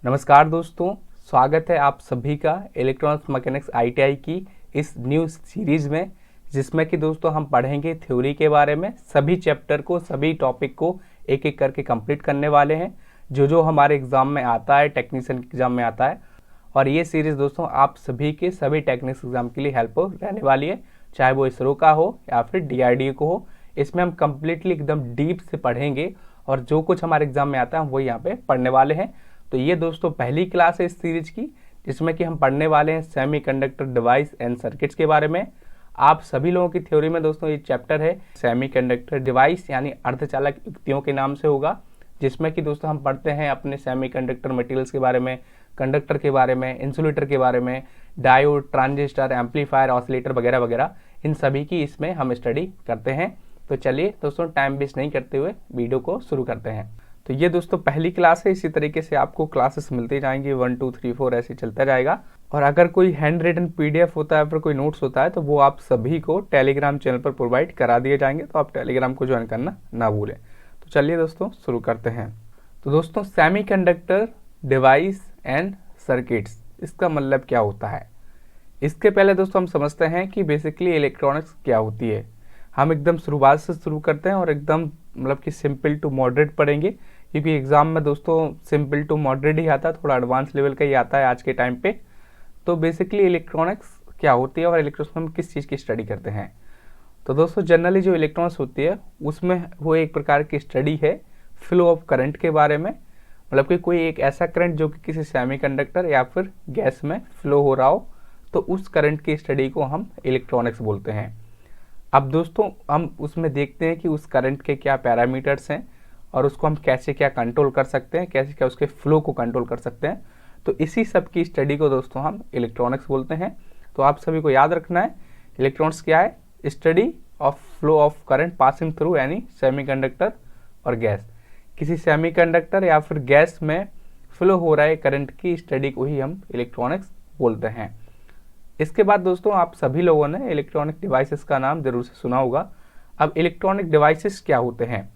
नमस्कार दोस्तों, स्वागत है आप सभी का इलेक्ट्रॉनिक्स मैकेनिक्स आईटीआई की इस न्यू सीरीज़ में, जिसमें कि दोस्तों हम पढ़ेंगे थ्योरी के बारे में। सभी चैप्टर को, सभी टॉपिक को एक एक करके कंप्लीट करने वाले हैं, जो हमारे एग्ज़ाम में आता है, टेक्नीशियन के एग्ज़ाम में आता है। और ये सीरीज़ दोस्तों आप सभी के सभी टेक्निक्स एग्ज़ाम के लिए हेल्प रहने वाली है, चाहे वो इसरो का हो या फिर डीआरडीओ को हो। इसमें हम कम्प्लीटली एकदम डीप से पढ़ेंगे और जो कुछ हमारे एग्ज़ाम में आता है हम वही यहाँ पे पढ़ने वाले हैं। तो ये दोस्तों पहली क्लास है इस सीरीज की, जिसमें कि हम पढ़ने वाले हैं सेमीकंडक्टर डिवाइस एंड सर्किट्स के बारे में। आप सभी लोगों की थ्योरी में दोस्तों ये चैप्टर है सेमीकंडक्टर डिवाइस यानी अर्धचालक युक्तियों के नाम से होगा, जिसमें कि दोस्तों हम पढ़ते हैं अपने सेमीकंडक्टर मटेरियल्स के बारे में, कंडक्टर के बारे में, इंसुलेटर के बारे में, डायोड, ट्रांजिस्टर, एम्पलीफायर, ऑसिलेटर वगैरह वगैरह, इन सभी की इसमें हम स्टडी करते हैं। तो चलिए दोस्तों टाइम वेस्ट नहीं करते हुए वीडियो को शुरू करते हैं। तो ये दोस्तों पहली क्लास है, इसी तरीके से आपको क्लासेस मिलते जाएंगे, 1 2 3 4 ऐसे चलता जाएगा। और अगर कोई हैंड रिटन पीडीएफ होता है, फिर कोई नोट्स होता है, तो वो आप सभी को टेलीग्राम चैनल पर प्रोवाइड करा दिए जाएंगे, तो आप टेलीग्राम को ज्वाइन करना ना भूलें। तो चलिए दोस्तों शुरू करते हैं। तो दोस्तों सेमीकंडक्टर डिवाइस एंड सर्किट्स, इसका मतलब क्या होता है? इसके पहले दोस्तों हम समझते हैं कि बेसिकली इलेक्ट्रॉनिक्स क्या होती है। हम एकदम शुरुआत से शुरू करते हैं और एकदम मतलब कि सिंपल टू मॉडरेट पढ़ेंगे, क्योंकि एग्ज़ाम में दोस्तों सिंपल टू मॉडरेट ही आता है, थोड़ा एडवांस लेवल का ही आता है आज के टाइम पे। तो बेसिकली इलेक्ट्रॉनिक्स क्या होती है और इलेक्ट्रॉनिक्स में हम किस चीज़ की स्टडी करते हैं। तो दोस्तों जनरली जो इलेक्ट्रॉनिक्स होती है उसमें वो एक प्रकार की स्टडी है फ्लो ऑफ करंट के बारे में, मतलब कि कोई एक ऐसा करंट जो कि किसी सेमीकंडक्टर या फिर गैस में फ्लो हो रहा हो, तो उस करंट की स्टडी को हम इलेक्ट्रॉनिक्स बोलते हैं। अब दोस्तों हम उसमें देखते हैं कि उस करंट के क्या पैरामीटर्स हैं और उसको हम कैसे क्या कंट्रोल कर सकते हैं, कैसे क्या उसके फ्लो को कंट्रोल कर सकते हैं। तो इसी सब की स्टडी को दोस्तों हम इलेक्ट्रॉनिक्स बोलते हैं। तो आप सभी को याद रखना है, इलेक्ट्रॉनिक्स क्या है? Study of flow of current passing through यानी सेमीकंडक्टर और गैस। किसी सेमीकंडक्टर या फिर गैस में फ्लो हो रहा है करंट की स्टडी को ही हम इलेक्ट्रॉनिक्स बोलते हैं। इसके बाद दोस्तों आप सभी लोगों ने इलेक्ट्रॉनिक डिवाइसेस का नाम जरूर से सुना होगा। अब इलेक्ट्रॉनिक डिवाइसेस क्या होते हैं?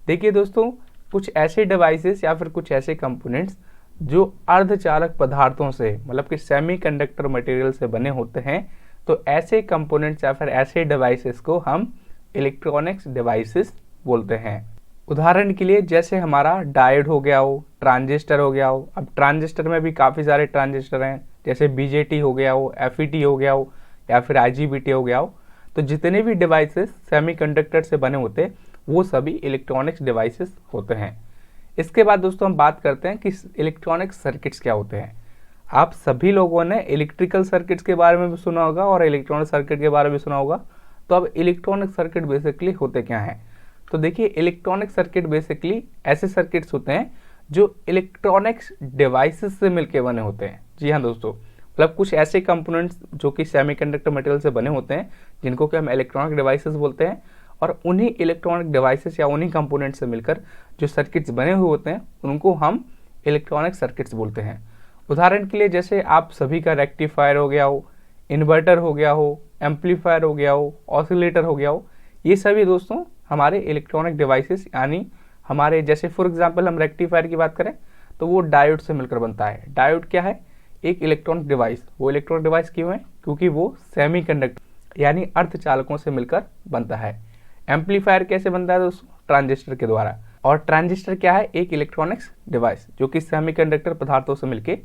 देखिए दोस्तों, कुछ ऐसे डिवाइसेस या फिर कुछ ऐसे कंपोनेंट्स जो अर्धचालक पदार्थों से, मतलब कि सेमीकंडक्टर मटेरियल से बने होते हैं, तो ऐसे कंपोनेंट्स या फिर ऐसे डिवाइसेस को हम इलेक्ट्रॉनिक्स डिवाइसेस बोलते हैं। उदाहरण के लिए जैसे हमारा डायोड हो गया हो, ट्रांजिस्टर हो गया हो। अब ट्रांजिस्टर में भी काफ़ी सारे ट्रांजिस्टर हैं, जैसे बीजेटी हो गया हो, एफईटी हो गया हो या फिर आईजीबीटी हो गया हो। तो जितने भी डिवाइसेस सेमीकंडक्टर से बने होते हैं वो सभी इलेक्ट्रॉनिक्स डिवाइसेस होते हैं। इसके बाद दोस्तों हम बात करते हैं कि इलेक्ट्रॉनिक सर्किट्स क्या होते हैं। आप सभी लोगों ने इलेक्ट्रिकल सर्किट्स के बारे में भी सुना होगा और इलेक्ट्रॉनिक सर्किट के बारे में सुना होगा। तो अब इलेक्ट्रॉनिक सर्किट बेसिकली होते क्या हैं? तो देखिए, इलेक्ट्रॉनिक सर्किट बेसिकली ऐसे सर्किट्स होते हैं जो इलेक्ट्रॉनिक्स डिवाइसेस से मिलकर बने होते हैं। जी हाँ दोस्तों, मतलब कुछ ऐसे कंपोनेंट्स जो कि सेमीकंडक्टर मटेरियल से बने होते हैं, जिनको कि हम इलेक्ट्रॉनिक डिवाइसेस बोलते हैं। और उन्हीं इलेक्ट्रॉनिक डिवाइसेस या उन्हीं कंपोनेंट्स से मिलकर जो सर्किट्स बने हुए होते हैं उनको हम इलेक्ट्रॉनिक सर्किट्स बोलते हैं। उदाहरण के लिए जैसे आप सभी का रेक्टिफायर हो गया हो, इन्वर्टर हो गया हो, एम्पलीफायर हो गया हो, ऑसिलेटर हो गया हो, ये सभी दोस्तों हमारे इलेक्ट्रॉनिक डिवाइसेस यानी हमारे, जैसे फॉर एग्जांपल हम रेक्टिफायर की बात करें तो वो डायोड से मिलकर बनता है। डायोड क्या है? एक इलेक्ट्रॉनिक डिवाइस। वो इलेक्ट्रॉनिक डिवाइस क्यों है? क्योंकि वो सेमीकंडक्टर यानी अर्धचालकों से मिलकर बनता है। एम्पलीफायर कैसे बनता है दोस्तों? ट्रांजिस्टर के द्वारा। और ट्रांजिस्टर क्या है? एक इलेक्ट्रॉनिक्स डिवाइस जो कि सेमीकंडक्टर पदार्थों से मिलकर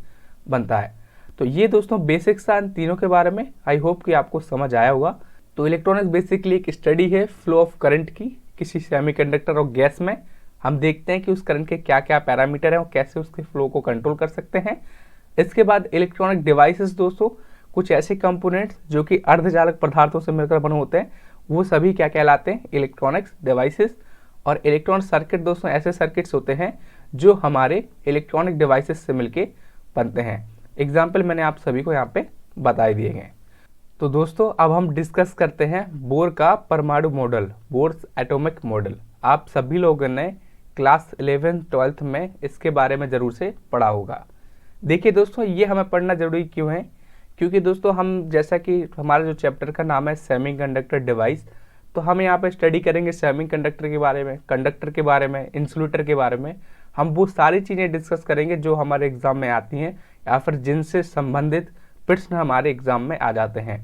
बनता है। तो ये दोस्तों बेसिक्स था इन तीनों के बारे में। आई होप कि आपको समझ आया होगा। तो इलेक्ट्रॉनिक्स बेसिकली एक स्टडी है फ्लो ऑफ करंट की किसी सेमीकंडक्टर और गैस में। हम देखते हैं कि उस करंट के क्या क्या पैरामीटर हैं और कैसे उसके फ्लो को कंट्रोल कर सकते हैं। इसके बाद इलेक्ट्रॉनिक डिवाइसेस दोस्तों कुछ ऐसे कंपोनेंट्स जो कि अर्धचालक पदार्थों से मिलकर बने होते हैं, वो सभी क्या कहलाते हैं? Electronics devices. और इलेक्ट्रॉनिक सर्किट दोस्तों ऐसे सर्किट्स होते हैं जो हमारे इलेक्ट्रॉनिक डिवाइसेस से मिलकर बनते हैं। एग्जाम्पल मैंने आप सभी को यहाँ पे बता दिए गए। तो दोस्तों अब हम डिस्कस करते हैं बोर का परमाणु मॉडल, बोर्स एटॉमिक मॉडल। आप सभी लोगों ने क्लास 11 12th में इसके बारे में ज़रूर से पढ़ा होगा। देखिए दोस्तों, ये हमें पढ़ना ज़रूरी क्यों है? क्योंकि दोस्तों हम, जैसा कि हमारा जो चैप्टर का नाम है सेमीकंडक्टर डिवाइस, तो हम यहाँ पे स्टडी करेंगे सेमीकंडक्टर के बारे में, कंडक्टर के बारे में, इंसुलेटर के बारे में। हम वो सारी चीज़ें डिस्कस करेंगे जो हमारे एग्ज़ाम में आती हैं या फिर जिनसे संबंधित प्रश्न हमारे एग्ज़ाम में आ जाते हैं।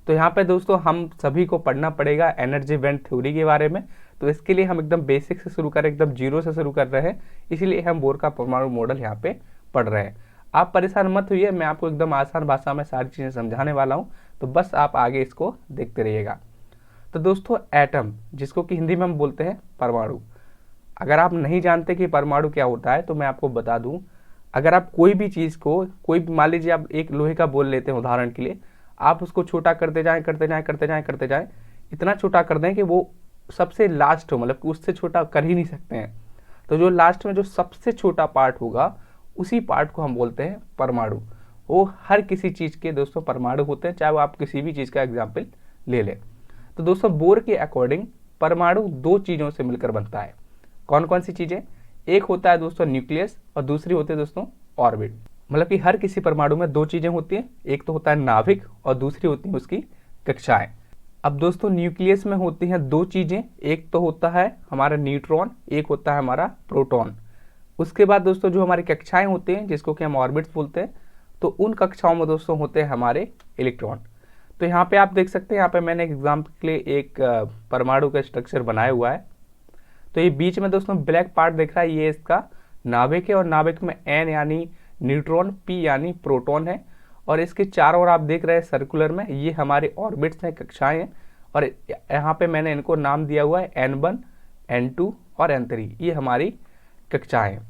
तो यहाँ पे दोस्तों हम सभी को पढ़ना पड़ेगा एनर्जी बैंड थ्योरी के बारे में। तो इसके लिए हम एकदम बेसिक से शुरू करें, एकदम जीरो से शुरू कर रहे हैं, इसीलिए हम बोर का परमाणु मॉडल यहाँ पे पढ़ रहे हैं। आप परेशान मत होइए, मैं आपको एकदम आसान भाषा में सारी चीज़ें समझाने वाला हूँ, तो बस आप आगे इसको देखते रहिएगा। तो दोस्तों एटम, जिसको कि हिंदी में हम बोलते हैं परमाणु, अगर आप नहीं जानते कि परमाणु क्या होता है तो मैं आपको बता दूं। अगर आप कोई भी चीज़ को, कोई मान लीजिए आप एक लोहे का बोल लेते हैं उदाहरण के लिए, आप उसको छोटा करते जाएं करते जाएं करते जाएं करते जाएं, इतना छोटा कर दें कि वो सबसे लास्ट हो, मतलब कि उससे छोटा कर ही नहीं सकते हैं। तो जो लास्ट में जो सबसे छोटा पार्ट होगा उसी पार्ट को हम बोलते हैं परमाणु। वो हर किसी चीज़ के दोस्तों परमाणु होते हैं, चाहे वो आप किसी भी चीज़ का एग्जाम्पल ले लें। तो दोस्तों बोर के अकॉर्डिंग परमाणु दो चीज़ों से मिलकर बनता है। कौन कौन सी चीज़ें? एक होता है दोस्तों न्यूक्लियस और दूसरी होती है दोस्तों ऑर्बिट। मतलब कि हर किसी परमाणु में दो चीज़ें होती हैं, एक तो होता है नाभिक और दूसरी होती है उसकी कक्षाएं। अब दोस्तों न्यूक्लियस में होती हैं दो चीज़ें, एक तो होता है हमारा न्यूट्रॉन, एक होता है हमारा प्रोटॉन। उसके बाद दोस्तों जो हमारी कक्षाएं होती हैं जिसको कि हम ऑर्बिट्स बोलते हैं, तो उन कक्षाओं में दोस्तों होते हैं हमारे इलेक्ट्रॉन। तो यहाँ पे आप देख सकते हैं, यहाँ पे मैंने एग्जाम्पल के लिए एक परमाणु का स्ट्रक्चर बनाया हुआ है। तो ये बीच में दोस्तों ब्लैक पार्ट दिख रहा है, ये इसका नाभिक है और नाभिक में N यानी न्यूट्रॉन, P यानी प्रोटॉन है और इसके चारों ओर आप देख रहे हैं सर्कुलर में ये हमारे ऑर्बिट्स हैं, कक्षाएं हैं। और यहाँ पे मैंने इनको नाम दिया हुआ है N1, N2 और N3, ये हमारी कक्षाएं हैं।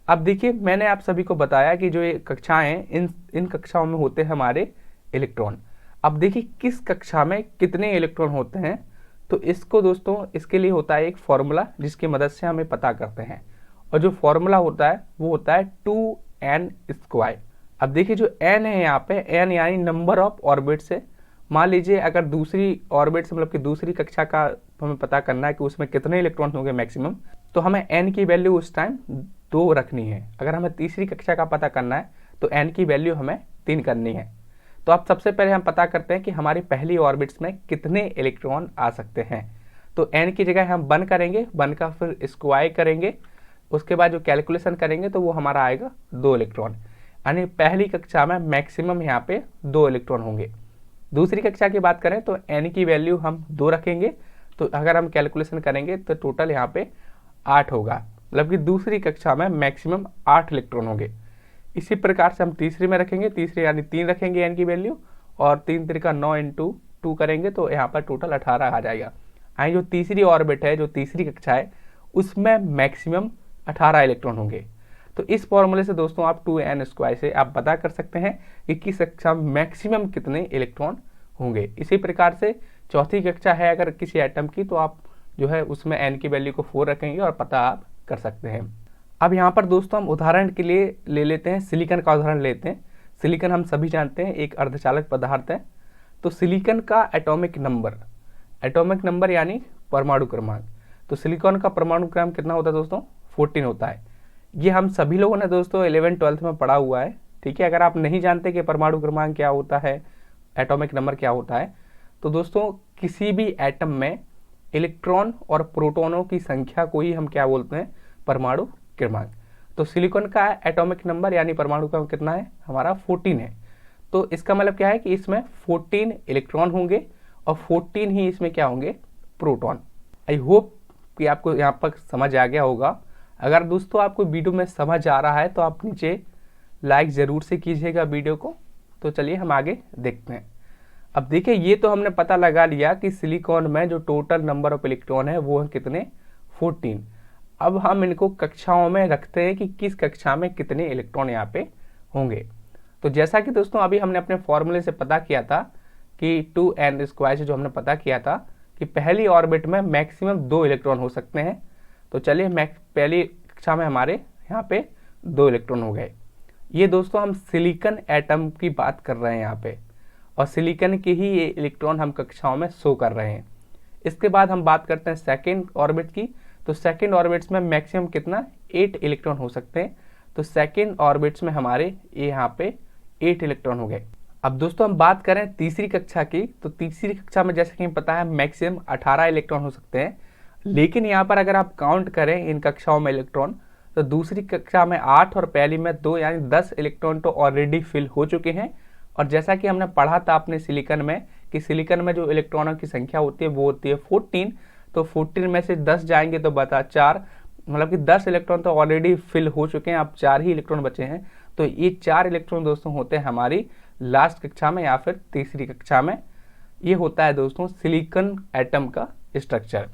अब देखिए मैंने आप सभी को बताया कि जो ये कक्षाएं हैं इन कक्षाओं में होते हैं हमारे इलेक्ट्रॉन। अब देखिए किस कक्षा में कितने इलेक्ट्रॉन होते हैं, तो इसको दोस्तों इसके लिए होता है एक फॉर्मूला जिसकी मदद से हमें पता करते हैं, और जो फॉर्मूला होता है वो होता है 2n²। अब देखिए जो n है यहाँ पे, n यानी नंबर ऑफ ऑर्बिट्स है। मान लीजिए अगर दूसरी ऑर्बिट से मतलब कि दूसरी कक्षा का हमें पता करना है कि उसमें कितने इलेक्ट्रॉन होंगे मैक्सिमम, तो हमें n की वैल्यू उस टाइम 2 रखनी है। अगर हमें तीसरी कक्षा का पता करना है तो n की वैल्यू हमें 3 करनी है। तो अब सबसे पहले हम पता करते हैं कि हमारी पहली ऑर्बिट्स में कितने इलेक्ट्रॉन आ सकते हैं। तो n की जगह हम 1 करेंगे, 1 का फिर स्क्वायर करेंगे, उसके बाद जो कैलकुलेशन करेंगे तो वो हमारा आएगा 2 इलेक्ट्रॉन। यानी पहली कक्षा में मैक्सिमम यहाँ पे 2 इलेक्ट्रॉन होंगे। दूसरी कक्षा की बात करें तो n की वैल्यू हम 2 रखेंगे, तो अगर हम कैलकुलेशन करेंगे तो टोटल यहाँ पे 8 होगा, मतलब कि दूसरी कक्षा में मैक्सिमम 8 इलेक्ट्रॉन होंगे। इसी प्रकार से हम तीसरी में रखेंगे, तीसरी यानी 3 रखेंगे n की वैल्यू, और 3 3 9 × 2 करेंगे तो यहाँ पर टोटल 18 आ जाएगा। यानी जो तीसरी ऑर्बिट है, जो तीसरी कक्षा है, उसमें मैक्सिमम 18 इलेक्ट्रॉन होंगे। तो इस फॉर्मूले से दोस्तों आप 2n² से आप पता कर सकते हैं कि किस कक्षा में मैक्सिमम कितने इलेक्ट्रॉन होंगे। इसी प्रकार से चौथी कक्षा है अगर किसी एटम की, तो आप जो है उसमें n की वैल्यू को 4 रखेंगे और पता आप कर सकते हैं। अब यहाँ पर दोस्तों हम उदाहरण के लिए ले लेते हैं, सिलिकॉन का उदाहरण लेते हैं। सिलिकॉन हम सभी जानते हैं एक अर्धचालक पदार्थ है। तो सिलिकॉन का एटॉमिक नंबर यानी परमाणु क्रमांक, तो सिलिकॉन का परमाणु क्रमांक कितना होता है दोस्तों? 14 होता है। ये हम सभी लोगों ने दोस्तों 11th-12th में पढ़ा हुआ है, ठीक है। अगर आप नहीं जानते कि परमाणु क्रमांक क्या होता है, एटॉमिक नंबर क्या होता है, तो दोस्तों किसी भी एटम में इलेक्ट्रॉन और प्रोटॉनों की संख्या को ही हम क्या बोलते हैं? परमाणु क्रमांक। तो सिलिकॉन का एटॉमिक नंबर यानी परमाणु क्रमांक कितना है? हमारा 14 है। तो इसका मतलब क्या है कि इसमें 14 इलेक्ट्रॉन होंगे और 14 ही इसमें क्या होंगे? प्रोटॉन। आई होप कि आपको यहाँ पर समझ आ गया होगा। अगर दोस्तों आपको वीडियो में समझ आ रहा है तो आप नीचे लाइक ज़रूर से कीजिएगा वीडियो को। तो चलिए हम आगे देखते हैं। अब देखिए ये तो हमने पता लगा लिया कि सिलिकॉन में जो टोटल नंबर ऑफ इलेक्ट्रॉन है वो है कितने? 14। अब हम इनको कक्षाओं में रखते हैं कि किस कक्षा में कितने इलेक्ट्रॉन यहाँ पे होंगे। तो जैसा कि दोस्तों अभी हमने अपने फॉर्मूले से पता किया था कि 2n² से जो हमने पता किया था कि पहली ऑर्बिट में मैक्सिमम 2 इलेक्ट्रॉन हो सकते हैं। तो चलिए पहली कक्षा में हमारे यहाँ पे 2 इलेक्ट्रॉन हो गए। ये दोस्तों हम सिलिकॉन एटम की बात कर रहे हैं यहाँ पे, और सिलिकॉन के ही ये इलेक्ट्रॉन हम कक्षाओं में शो कर रहे हैं। इसके बाद हम बात करते हैं सेकेंड ऑर्बिट की। तो सेकेंड ऑर्बिट्स में मैक्सिमम कितना? 8 इलेक्ट्रॉन हो सकते हैं। तो सेकेंड ऑर्बिट्स में हमारे ये यहाँ पे 8 इलेक्ट्रॉन हो गए। अब दोस्तों हम बात करें तीसरी कक्षा की, तो तीसरी कक्षा में जैसे कि हमें पता है मैक्सिमम 18 इलेक्ट्रॉन हो सकते हैं। लेकिन यहाँ पर अगर आप काउंट करें इन कक्षाओं में इलेक्ट्रॉन, तो दूसरी कक्षा में 8 और पहली में 2, यानी 10 इलेक्ट्रॉन तो ऑलरेडी फिल हो चुके हैं। और जैसा कि हमने पढ़ा था अपने सिलिकॉन में कि सिलिकॉन में जो इलेक्ट्रॉनों की संख्या होती है वो होती है 14, तो 14 में से 10 जाएंगे तो बता 4, मतलब कि 10 इलेक्ट्रॉन तो ऑलरेडी फिल हो चुके हैं, अब 4 ही इलेक्ट्रॉन बचे हैं। तो ये 4 इलेक्ट्रॉन दोस्तों होते हैं हमारी लास्ट कक्षा में या फिर तीसरी कक्षा में। ये होता है दोस्तों सिलिकॉन एटम का स्ट्रक्चर।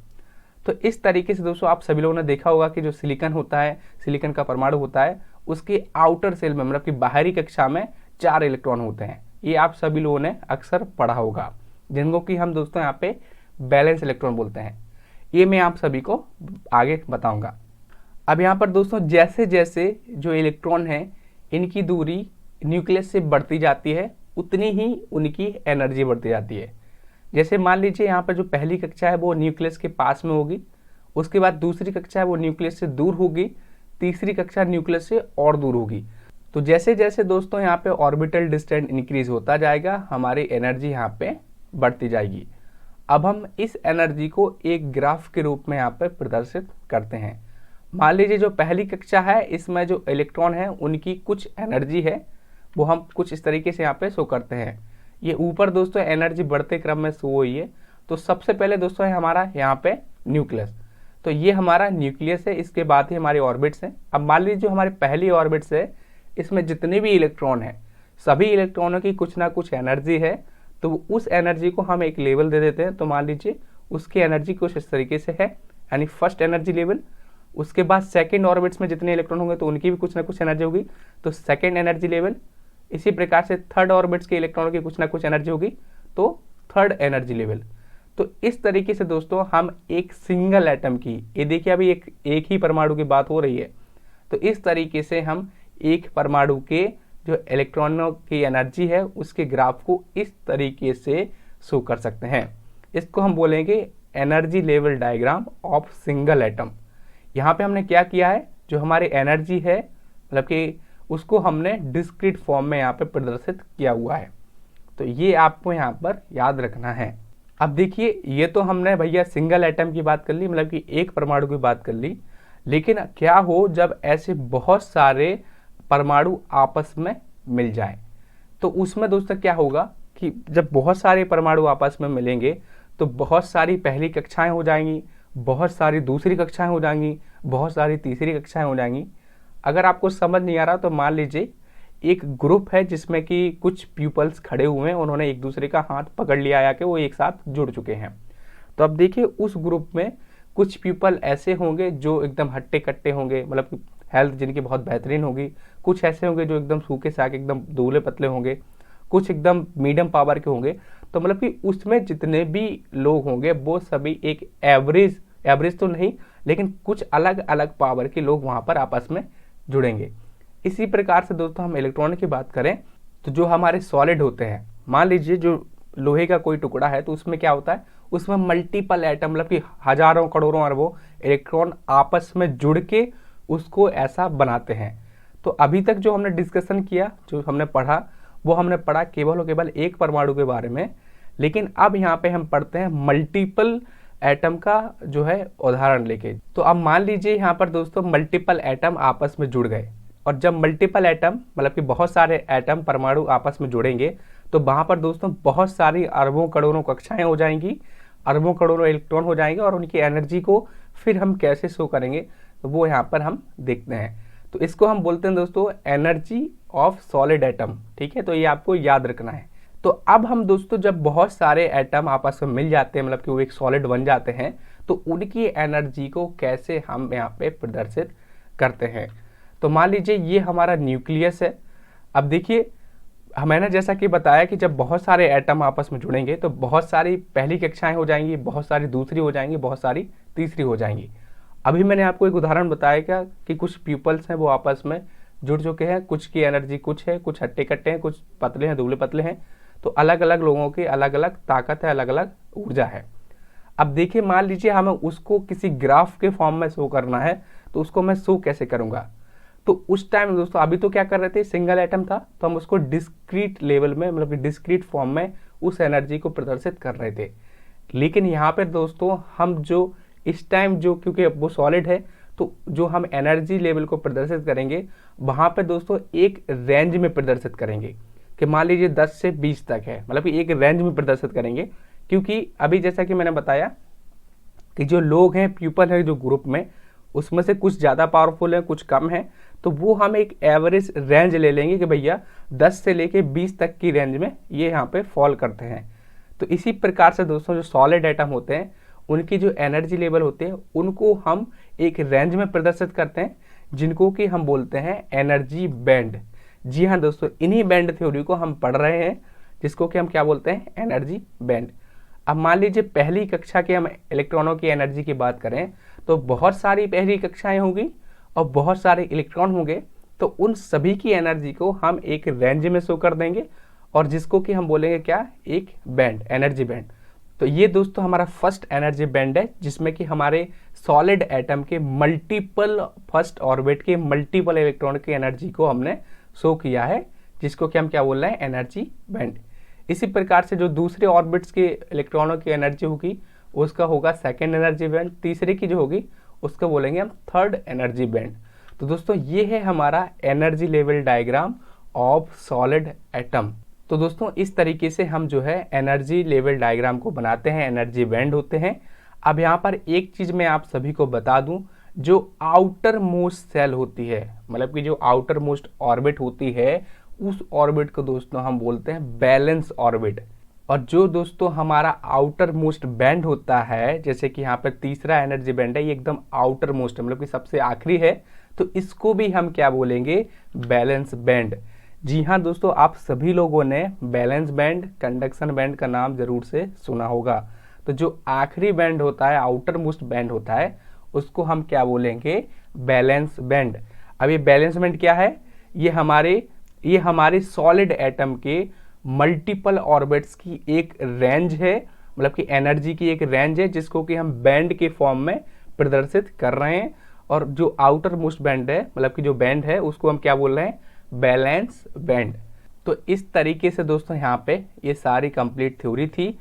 तो इस तरीके से दोस्तों आप सभी लोगों ने देखा होगा कि जो सिलिकॉन होता है, सिलिकॉन का परमाणु होता है, उसके आउटर सेल में मतलब कि बाहरी कक्षा में 4 इलेक्ट्रॉन होते हैं। ये आप सभी लोगों ने अक्सर पढ़ा होगा, जिनको कि हम दोस्तों यहाँ पे बैलेंस इलेक्ट्रॉन बोलते हैं। ये मैं आप सभी को आगे बताऊंगा। अब यहाँ पर दोस्तों जैसे जैसे जो इलेक्ट्रॉन है इनकी दूरी न्यूक्लियस से बढ़ती जाती है, उतनी ही उनकी एनर्जी बढ़ती जाती है। जैसे मान लीजिए यहाँ पर जो पहली कक्षा है वो न्यूक्लियस के पास में होगी, उसके बाद दूसरी कक्षा है वो न्यूक्लियस से दूर होगी, तीसरी कक्षा न्यूक्लियस से और दूर होगी। तो जैसे जैसे दोस्तों यहाँ पे ऑर्बिटल डिस्टेंस इंक्रीज होता जाएगा, हमारी एनर्जी यहाँ पे बढ़ती जाएगी। अब हम इस एनर्जी को एक ग्राफ के रूप में यहाँ पे प्रदर्शित करते हैं। मान लीजिए जो पहली कक्षा है इसमें जो इलेक्ट्रॉन है उनकी कुछ एनर्जी है, वो हम कुछ इस तरीके से यहाँ पे शो करते हैं। ये ऊपर दोस्तों एनर्जी बढ़ते क्रम में शो हुई है। तो सबसे पहले दोस्तों है हमारा यहाँ पे न्यूक्लियस, तो ये हमारा न्यूक्लियस है, इसके बाद ही हमारी ऑर्बिट्स हैं। अब मान लीजिए जो हमारी पहली ऑर्बिट्स है इसमें जितने भी इलेक्ट्रॉन हैं, सभी इलेक्ट्रॉनों की कुछ ना कुछ एनर्जी है, तो उस एनर्जी को हम एक लेवल दे देते हैं। तो मान लीजिए उसकी एनर्जी कुछ इस तरीके से है, यानी फर्स्ट एनर्जी लेवल। उसके बाद सेकेंड ऑर्बिट्स में जितने इलेक्ट्रॉन होंगे तो उनकी भी कुछ ना कुछ एनर्जी होगी, तो सेकेंड एनर्जी लेवल। इसी प्रकार से थर्ड ऑर्बिट्स के इलेक्ट्रॉनों की कुछ ना कुछ एनर्जी होगी, तो थर्ड एनर्जी लेवल। तो इस तरीके से दोस्तों हम एक सिंगल एटम की, ये देखिए अभी एक ही परमाणु की बात हो रही है, तो इस तरीके से हम एक परमाणु के जो इलेक्ट्रॉनों की एनर्जी है उसके ग्राफ को इस तरीके से शो कर सकते हैं। इसको हम बोलेंगे energy level diagram of single atom. यहाँ पे हमने क्या किया है, जो हमारी एनर्जी है मतलब कि उसको हमने डिस्क्रीट फॉर्म में यहाँ पे प्रदर्शित किया हुआ है। तो ये आपको यहाँ पर याद रखना है। अब देखिए ये तो हमने भैया सिंगल एटम की बात कर ली, मतलब कि एक परमाणु की बात कर ली, लेकिन क्या हो जब ऐसे बहुत सारे परमाणु आपस में मिल जाए, तो उसमें दोस्तों क्या होगा कि जब बहुत सारे परमाणु आपस में मिलेंगे तो बहुत सारी पहली कक्षाएं हो जाएंगी, बहुत सारी दूसरी कक्षाएं हो जाएंगी, बहुत सारी तीसरी कक्षाएं हो जाएंगी। अगर आपको समझ नहीं आ रहा तो मान लीजिए एक ग्रुप है जिसमें कि कुछ पीपल्स खड़े हुए हैं, उन्होंने एक दूसरे का हाथ पकड़ लिया या कि वो एक साथ जुड़ चुके हैं। तो अब देखिए उस ग्रुप में कुछ पीपल ऐसे होंगे जो एकदम हट्टे कट्टे होंगे, मतलब कि हेल्थ जिनकी बहुत बेहतरीन होगी, कुछ ऐसे होंगे जो एकदम सूखे साके एकदम दुबले पतले होंगे, कुछ एकदम मीडियम पावर के होंगे। तो मतलब कि उसमें जितने भी लोग होंगे वो सभी एक एवरेज तो नहीं, लेकिन कुछ अलग अलग पावर के लोग वहाँ पर आपस में जुड़ेंगे। इसी प्रकार से दोस्तों हम इलेक्ट्रॉन की बात करें तो जो हमारे सॉलिड होते हैं, मान लीजिए जो लोहे का कोई टुकड़ा है तो उसमें क्या होता है, उसमें मल्टीपल एटम मतलब कि हजारों करोड़ों अरबों इलेक्ट्रॉन आपस में जुड़ के उसको ऐसा बनाते हैं। तो अभी तक जो हमने डिस्कशन किया, जो हमने पढ़ा, वो हमने पढ़ा केवल और केवल एक परमाणु के बारे में, लेकिन अब यहाँ पे हम पढ़ते हैं मल्टीपल एटम का जो है उदाहरण लेके। तो अब मान लीजिए यहाँ पर दोस्तों मल्टीपल एटम आपस में जुड़ गए, और जब मल्टीपल एटम मतलब कि बहुत सारे एटम परमाणु आपस में जुड़ेंगे तो वहाँ पर दोस्तों बहुत सारी अरबों करोड़ों कक्षाएं हो जाएंगी, अरबों करोड़ों इलेक्ट्रॉन हो जाएंगे, और उनकी एनर्जी को फिर हम कैसे शो करेंगे तो वो यहाँ पर हम देखते हैं। तो इसको हम बोलते हैं दोस्तों एनर्जी ऑफ सॉलिड एटम, ठीक है, तो ये आपको याद रखना है। तो अब हम दोस्तों जब बहुत सारे एटम आपस में मिल जाते हैं, मतलब कि वो एक सॉलिड बन जाते हैं, तो उनकी एनर्जी को कैसे हम यहाँ पे प्रदर्शित करते हैं। तो मान लीजिए ये हमारा न्यूक्लियस है। अब देखिए मैंने जैसा कि बताया कि जब बहुत सारे एटम आपस में जुड़ेंगे तो बहुत सारी पहली कक्षाएं हो जाएंगी, बहुत सारी दूसरी हो जाएंगी, बहुत सारी तीसरी हो जाएंगी। अभी मैंने आपको एक उदाहरण बताया क्या कि कुछ पीपल्स हैं वो आपस में जुड़ चुके हैं, कुछ की एनर्जी कुछ है, कुछ हट्टे कट्टे हैं, कुछ पतले हैं, दुबले पतले हैं। तो अलग अलग लोगों की अलग अलग ताकत है, अलग अलग ऊर्जा है। अब देखिए मान लीजिए हमें उसको किसी ग्राफ के फॉर्म में शो करना है, तो उसको मैं शो कैसे करूँगा। तो उस टाइम दोस्तों अभी तो क्या कर रहे थे, सिंगल एटम था, तो हम उसको डिस्क्रीट लेवल में मतलब कि डिस्क्रीट फॉर्म में उस एनर्जी को प्रदर्शित कर रहे थे। लेकिन यहाँ पे दोस्तों हम जो इस टाइम जो क्योंकि वो सॉलिड है तो जो हम एनर्जी लेवल को प्रदर्शित करेंगे वहाँ पे दोस्तों एक रेंज में प्रदर्शित करेंगे कि मान लीजिए 10 से 20 तक है, मतलब कि एक रेंज में प्रदर्शित करेंगे। क्योंकि अभी जैसा कि मैंने बताया कि जो लोग हैं, पीपल है जो ग्रुप में, उसमें से कुछ ज़्यादा पावरफुल है, कुछ कम है, तो वो हम एक एवरेज रेंज ले लेंगे कि भैया 10 से लेके 20 तक की रेंज में ये यहाँ पे फॉल करते हैं। तो इसी प्रकार से दोस्तों जो सॉलिड एटम होते हैं उनकी जो एनर्जी लेवल होते हैं उनको हम एक रेंज में प्रदर्शित करते हैं, जिनको कि हम बोलते हैं एनर्जी बैंड। जी हाँ दोस्तों, इन्हीं बैंड थ्योरी को हम पढ़ रहे हैं, जिसको कि हम क्या बोलते हैं, एनर्जी बैंड। अब मान लीजिए पहली कक्षा के हम इलेक्ट्रॉनों की एनर्जी की बात करें तो बहुत सारी पहली कक्षाएं होंगी और बहुत सारे इलेक्ट्रॉन होंगे, तो उन सभी की एनर्जी को हम एक रेंज में शो कर देंगे और जिसको कि हम बोलेंगे क्या, एक बैंड, एनर्जी बैंड। तो ये दोस्तों हमारा फर्स्ट एनर्जी बैंड है, जिसमें कि हमारे सॉलिड एटम के मल्टीपल फर्स्ट ऑर्बिट के मल्टीपल इलेक्ट्रॉन की एनर्जी को हमने शो किया है, जिसको कि हम क्या बोल रहे हैं, एनर्जी बैंड। इसी प्रकार से जो दूसरे ऑर्बिट्स के इलेक्ट्रॉनों की एनर्जी होगी उसका होगा सेकेंड एनर्जी बैंड, तीसरे की जो होगी उसको बोलेंगे हम थर्ड एनर्जी बैंड। तो दोस्तों ये है हमारा energy level diagram of solid atom. तो दोस्तों इस तरीके से हम जो है एनर्जी लेवल डायग्राम को बनाते हैं, एनर्जी बैंड होते हैं। अब यहाँ पर एक चीज़ मैं आप सभी को बता दूं, जो आउटर मोस्ट सेल होती है, मतलब कि जो आउटर मोस्ट ऑर्बिट होती है, उस ऑर्बिट को दोस्तों हम बोलते हैं बैलेंस ऑर्बिट। और जो दोस्तों हमारा आउटर मोस्ट बैंड होता है, जैसे कि यहाँ पर तीसरा एनर्जी बैंड है, ये एकदम आउटर मोस्ट मतलब कि सबसे आखिरी है, तो इसको भी हम क्या बोलेंगे, बैलेंस बैंड। जी हाँ दोस्तों, आप सभी लोगों ने बैलेंस बैंड, कंडक्शन बैंड का नाम जरूर से सुना होगा। तो जो आखिरी बैंड होता है, आउटर मोस्ट बैंड होता है, उसको हम क्या बोलेंगे, बैलेंस बैंड। अब ये बैलेंस बैंड क्या है, ये हमारे सॉलिड एटम के मल्टीपल ऑर्बिट्स की एक रेंज है, मतलब कि एनर्जी की एक रेंज है, जिसको कि हम बैंड के फॉर्म में प्रदर्शित कर रहे हैं। और जो आउटर मोस्ट बैंड है, मतलब कि जो बैंड है, उसको हम क्या बोल रहे हैं, बैलेंस बैंड। तो इस तरीके से दोस्तों यहाँ पे ये सारी कंप्लीट थ्योरी थी।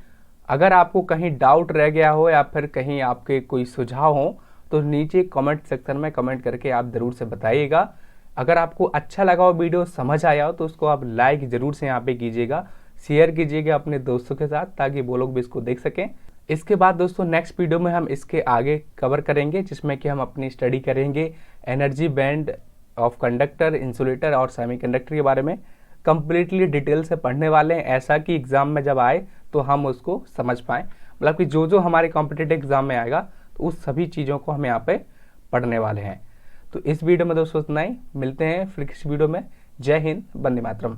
अगर आपको कहीं डाउट रह गया हो या फिर कहीं आपके कोई सुझाव हो तो नीचे कमेंट सेक्शन में कमेंट करके आप ज़रूर से बताइएगा। अगर आपको अच्छा लगा हो, वीडियो समझ आया हो, तो उसको आप लाइक ज़रूर से यहाँ पे कीजिएगा, शेयर कीजिएगा अपने दोस्तों के साथ, ताकि वो लोग भी इसको देख सकें। इसके बाद दोस्तों नेक्स्ट वीडियो में हम इसके आगे कवर करेंगे, जिसमें कि हम अपनी स्टडी करेंगे energy band of conductor, insulator और सेमीकंडक्टर के बारे में। कंप्लीटली डिटेल से पढ़ने वाले हैं, ऐसा कि एग्जाम में जब आए तो हम उसको समझ पाएँ, मतलब कि जो जो हमारे कॉम्पिटिटिव एग्जाम में आएगा तो उस सभी चीज़ों को हम यहाँ पे पढ़ने वाले हैं। तो इस वीडियो में दोस्तों इतना ही, मिलते हैं फिर किसी वीडियो में। जय हिंद, वंदे मातरम।